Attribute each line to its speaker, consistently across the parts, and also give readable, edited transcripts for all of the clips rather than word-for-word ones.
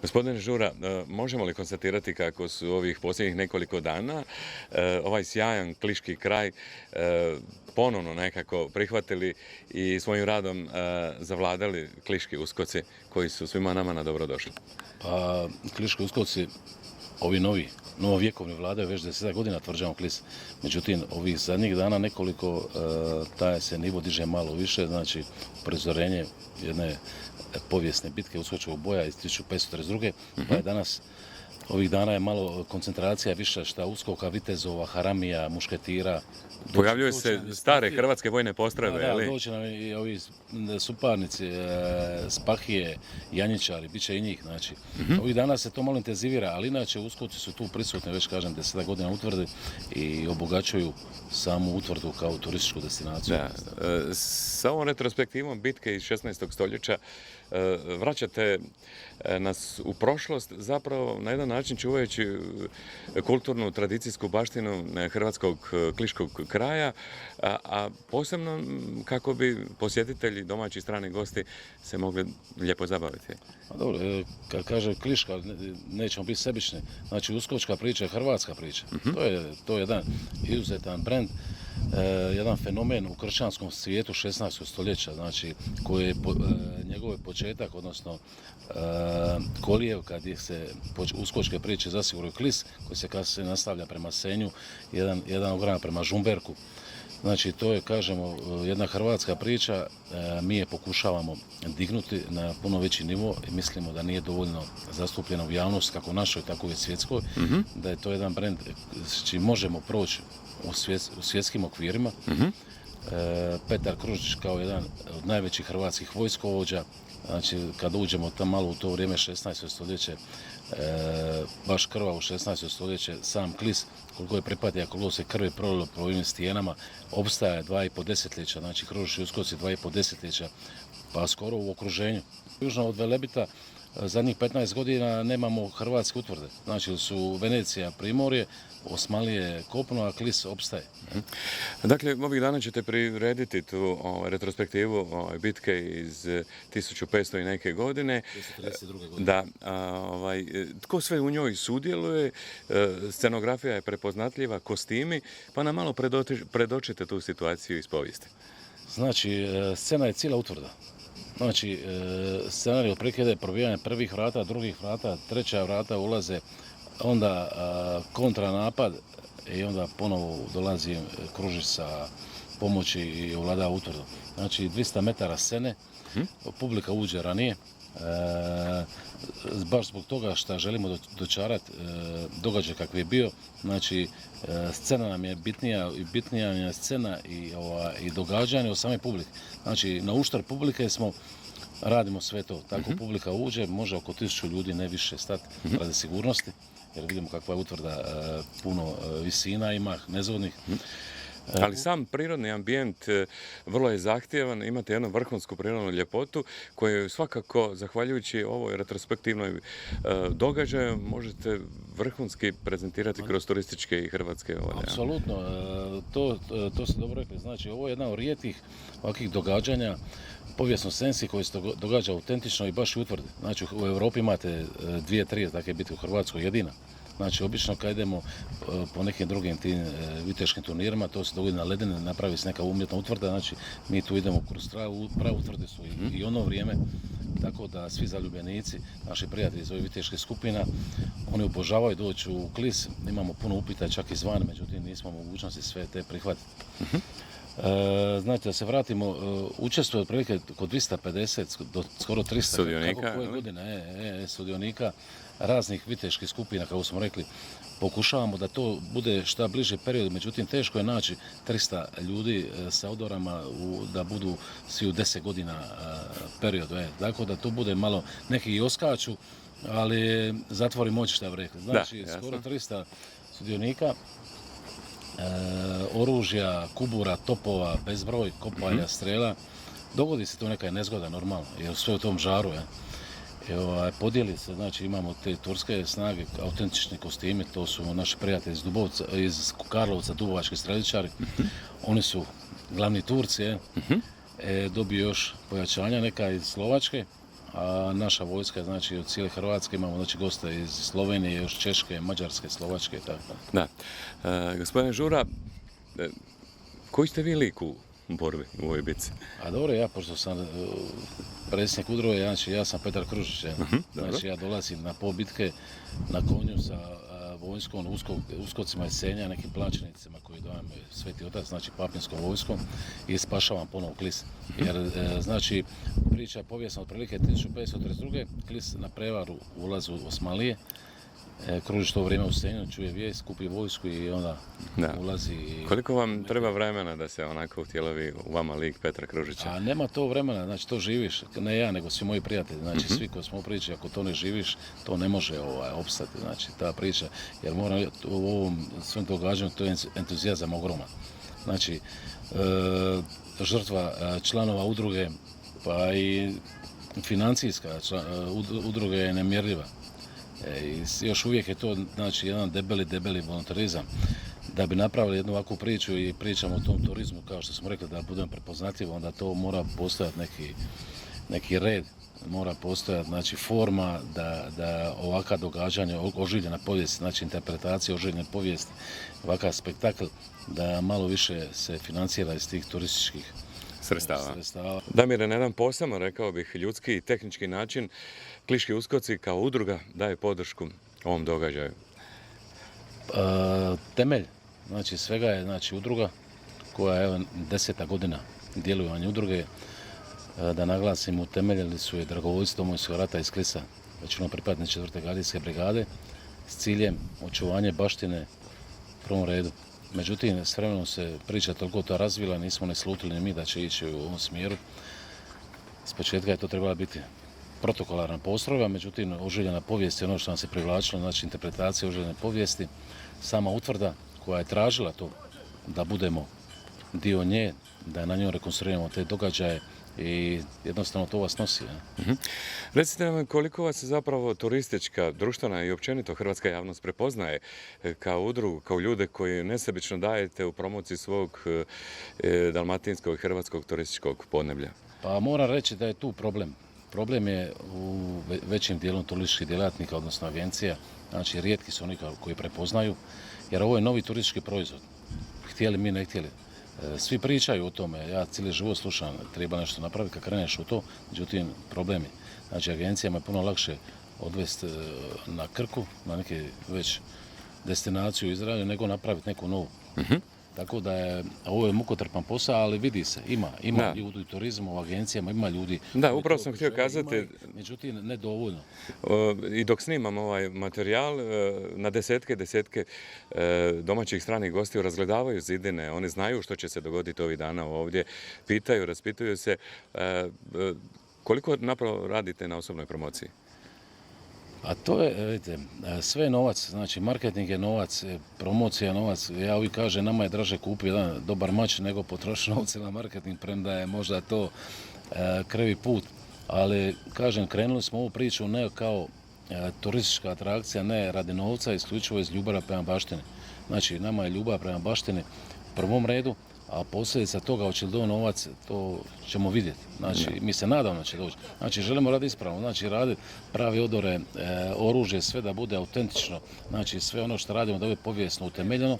Speaker 1: Gospodine Žura, možemo li konstatirati kako su ovih posljednjih nekoliko dana ovaj sjajan kliški kraj ponovno nekako prihvatili i svojim radom zavladali kliški uskoci koji su svima nama na dobro došli?
Speaker 2: Pa, kliški uskoci, ovi novovjekovni vladaju već 10 godina tvrđavamo Klis. Međutim, ovih zadnjih dana nekoliko taj se nivo diže malo više, znači uprizorenje jedne povijesne bitke uskočkog boja iz 1542. Pa je danas, ovih dana je malo koncentracija više šta uskoka, vitezova, haramija, mušketira.
Speaker 1: Pojavljuju se stare hrvatske vojne postrojbe,
Speaker 2: Da,
Speaker 1: ali?
Speaker 2: doći nam i ovi suparnici, spahije, janjičari, bit će i njih, znači. Ovih dana se to malo intenzivira, ali inače uskoci su tu prisutni, već kažem, 10 godina utvrdi i obogaćuju samu utvrdu kao turističku destinaciju.
Speaker 1: Da. Sa ovom retrospektivom bitke iz 16. stoljeća vraćate nas u prošlost, zapravo na jedan način čuvajući kulturnu, tradicijsku baštinu hrvatskog kliškog kraja, a posebno kako bi posjetitelji, domaći i strani gosti se mogli lijepo zabaviti.
Speaker 2: Dobro, kad kaže kliška, nećemo biti sebični. Znači, uskočka priča je hrvatska priča. To je jedan izuzetan brend, jedan fenomen u kršćanskom svijetu 16. stoljeća, znači, koji je njegov početak, odnosno kolijev, kad se uskočke priče zasiguraju Klis, koji se kasnije nastavlja prema Senju, jedan ogranak prema Žumberku. Znači, to je, kažemo, jedna hrvatska priča, mi je pokušavamo dignuti na puno veći nivo i mislimo da nije dovoljno zastupljeno u javnosti, kako našoj, tako i svjetskoj, da je to jedan brend s čim možemo proći u svjetskim okvirima. Petar Kružić kao jedan od najvećih hrvatskih vojskovođa, znači kad uđemo tam malo u to vrijeme 16. stoljeće, baš krva u 16. stoljeće, sam Klis, koliko je pripatija, koliko se krvi prolilo po ovim stijenama, opstaje 2,5 desetljeća, znači Kružić i uskoci 2,5 desetljeća, pa skoro u okruženju. Južno od Velebita zadnjih 15 godina nemamo hrvatske utvrde, znači su Venecija, Primorje, Osmalije, kopno, a Klis opstaje.
Speaker 1: Dakle, ovih dana ćete prirediti tu retrospektivu bitke iz 1500 i neke godine.
Speaker 2: 1932. godine.
Speaker 1: Da, tko sve u njoj sudjeluje, scenografija je prepoznatljiva, kostimi, pa nam malo predočite tu situaciju iz povijesti.
Speaker 2: Znači, scena je cijela utvrda. Znači, scenarij otprilike je probijanje prvih vrata, drugih vrata, treća vrata ulaze, onda kontranapad i onda ponovo dolazi Kružić sa pomoći i ovlada utvrdu. Znači, 200 metara scene, publika uđe ranije, baš zbog toga što želimo dočarati događaj kakvi je bio. Znači, scena nam je bitnija je scena i događanje od same publike. Znači, na uštrb publike radimo sve to. Tako publika uđe, može oko 1000 ljudi, ne više stati radi sigurnosti, jer vidimo kakva je utvrda, puno visina ima, nezvodnih.
Speaker 1: Ali sam prirodni ambijent vrlo je zahtjevan, imate jednu vrhunsku prirodnu ljepotu koju svakako, zahvaljujući ovoj retrospektivnoj događaju, možete vrhunski prezentirati kroz turističke i hrvatske ovdje.
Speaker 2: Apsolutno, to ste dobro rekli. Znači, ovo je jedna od rijetkih ovakvih događanja povijesno sensi koji se događa autentično i baš u utvrdi. Znači, u Europi imate 2-3 takve bitke, u Hrvatskoj jedina. Znači, obično kad idemo po nekim drugim tim viteškim turnirima, to se dogodi na ledine, napravi se neka umjetna utvrda, znači mi tu idemo kroz pravu utvrde su i ono vrijeme, tako da svi zaljubljenici, naši prijatelji iz ovih viteških skupina, oni obožavaju doći u Klis, imamo puno upita čak izvan, međutim nismo u mogućnosti sve te prihvatiti. Znači, da se vratimo, učestvuje otprilike kod 250 do skoro 300
Speaker 1: sudionika,
Speaker 2: kako koje godine, sudionika raznih viteških skupina, kako smo rekli. Pokušavamo da to bude šta bliže period, međutim teško je naći 300 ljudi sa odorama da budu svi u 10 godina periodu. Tako da to bude malo, neki i oskaču, ali zatvori moći, šta bi rekli. Znači, skoro 300 sudionika, oružja, kubura, topova, bezbroj, kopalja, strela. Dogodi se tu neka nezgoda, normalno, jer sve u tom žaru. Podijeli se, znači imamo te turske snage, autentični kostimi, to su naši prijatelji iz Karlovca, dubovački streličari. Oni su glavni Turci, dobiju još pojačanja neka iz Slovačke, a naša vojska, znači od cijele Hrvatske imamo znači goste iz Slovenije, još Češke, Mađarske, Slovačke i tako.
Speaker 1: Da. Gospodine Žura, koji ste vi lik u borbi u ovoj bitci?
Speaker 2: A dobro, ja pošto sam predsjednik udruge, znači ja sam Petar Kružić, znači ja dolazim na pobitke na konju sa vojskom, uskocima iz Senja, nekim plaćenicima koji dojam Sveti Otac, znači papinskom vojskom i spašavam ponovo Klis. Jer znači priča povijesna otprilike 1532. Klis na prevaru ulazi u Osmanlije, Kružić to vrijeme u Senju, čuje vijest, kupi vojsku i onda ulazi.
Speaker 1: Koliko vam treba vremena da se onako utjelovi u vama lik Petra Kružića?
Speaker 2: A nema to vremena, znači to živiš, ne ja, nego svi moji prijatelji, znači svi koji smo u priči, ako to ne živiš, to ne može opstati, znači ta priča, jer moram u ovom svem događanju, to je entuzijazam ogroman. Znači, žrtva članova udruge, pa i financijska udruge je nemjerljiva. I još uvijek je to znači jedan debeli voluntarizam. Da bi napravili jednu ovakvu priču i pričamo o tom turizmu, kao što smo rekli, da budemo prepoznatljivi, onda to mora postojati neki red, mora postojati znači forma da ovakva događanja, oživljena povijest, znači interpretacija oživljene povijesti, ovakav spektakl, da malo više se financira iz tih turističkih sredstava.
Speaker 1: Damire, na jedan posebno, rekao bih, ljudski i tehnički način, Kliški uskoci kao udruga daje podršku ovom događaju.
Speaker 2: Temelj, znači svega je znači udruga koja je 10. godina djelovanja udruge. Da naglasim, utemeljili su je dragovoljci Domovinskog rata iz Klisa, većinom pripadnici 4. gardijske brigade, s ciljem očuvanja baštine u prvom redu. Međutim, s vremenom se priča toliko to razvila, nismo ne slutili ni mi da će ići u ovom smjeru. S početka je to trebala biti protokolarna postrojba, međutim, oživljena povijest je ono što nam se privlačilo, znači interpretacija oživljene povijesti, sama utvrda koja je tražila to da budemo dio nje, da na njoj rekonstruiramo te događaje i jednostavno to vas nosi.
Speaker 1: Recite nam koliko vas zapravo turistička, društvena i općenito hrvatska javnost prepoznaje kao udrugu, kao ljude koji nesebično dajete u promociji svog dalmatinskog i hrvatskog turističkog podneblja?
Speaker 2: Pa moram reći da je tu problem. Problem je u većim dijelom turističkih djelatnika, odnosno agencija, znači rijetki su oni koji prepoznaju, jer ovo je novi turistički proizvod. Htjeli mi, ne htjeli. Svi pričaju o tome, ja cijeli život slušam, treba nešto napraviti kad kreneš u to, međutim problemi. Znači agencijama je puno lakše odvesti na Krku, na neke već destinaciju u Izraelu, nego napraviti neku novu. Tako da je, ovo je mukotrpan posao, ali vidi se, ima ljudi u turizmu, u agencijama, ima ljudi.
Speaker 1: Da, upravo sam htio kazati.
Speaker 2: Međutim, ne dovoljno.
Speaker 1: I dok snimam ovaj materijal, na desetke domaćih stranih gostiju razgledavaju zidine, oni znaju što će se dogoditi ovih dana ovdje, pitaju, raspituju se. Koliko napravo radite na osobnoj promociji?
Speaker 2: A to je, vidite, sve je novac, znači marketing je novac, promocija je novac. Ja uvijek kažem, nama je draže kupiti jedan dobar mač nego potrošiti novce na marketing, premda je možda to krvi put. Ali, kažem, krenuli smo ovu priču ne kao turistička atrakcija, ne radi novca, isključivo iz ljubavi prema baštini. Znači, nama je ljubav prema baštini u prvom redu, a posljedica toga hoće li do novac, to ćemo vidjeti. Znači, mi se nadamo da će doći. Znači, želimo raditi ispravno, znači raditi pravi odore, oružje, sve da bude autentično. Znači, sve ono što radimo da bude povijesno utemeljeno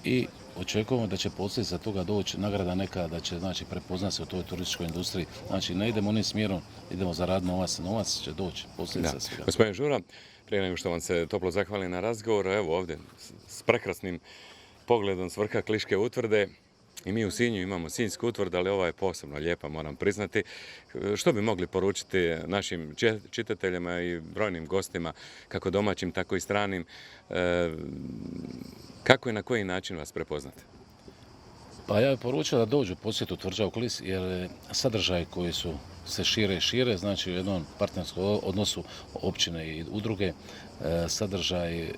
Speaker 2: i očekujemo da će posljedica toga doći nagrada neka, da će znači prepoznati se u toj turističkoj industriji. Znači, ne idemo onim smjerom, idemo zaraditi novac, novac će doći, posljedica svega.
Speaker 1: Gospodin Žura, prije nego što vam se toplo zahvalim na razgovor, evo ovdje s prekrasnim pogledom s vrha Kliške utvrde. I mi u Sinju imamo Sinjsku utvrdu, ali ova je posebno lijepa, moram priznati. Što bi mogli poručiti našim čitateljima i brojnim gostima, kako domaćim, tako i stranim, kako i na koji način vas prepoznate?
Speaker 2: Pa ja bih poručio da dođu posjetu tvrđavu Klis, jer sadržaj koji su se šire i šire, znači u jednom partnerskom odnosu općine i udruge, sadržaj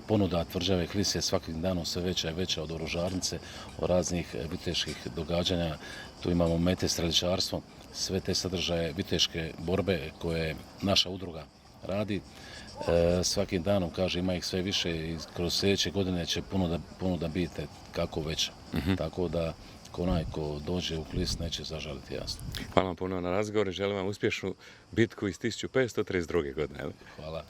Speaker 2: ponuda tvrđave Klis je svakim danom sve veća i veća, od oružarnice, od raznih viteških događanja. Tu imamo mete streličarstvo, sve te sadržaje viteške borbe koje naša udruga radi. Svakim danom, kaže, ima ih sve više i kroz sljedeće godine će ponuda biti kako veća. Tako da onaj ko dođe u Klis neće zažaliti, jasno.
Speaker 1: Hvala vam puno na razgovor i želim vam uspješnu bitku iz 1532. godine.
Speaker 2: Hvala.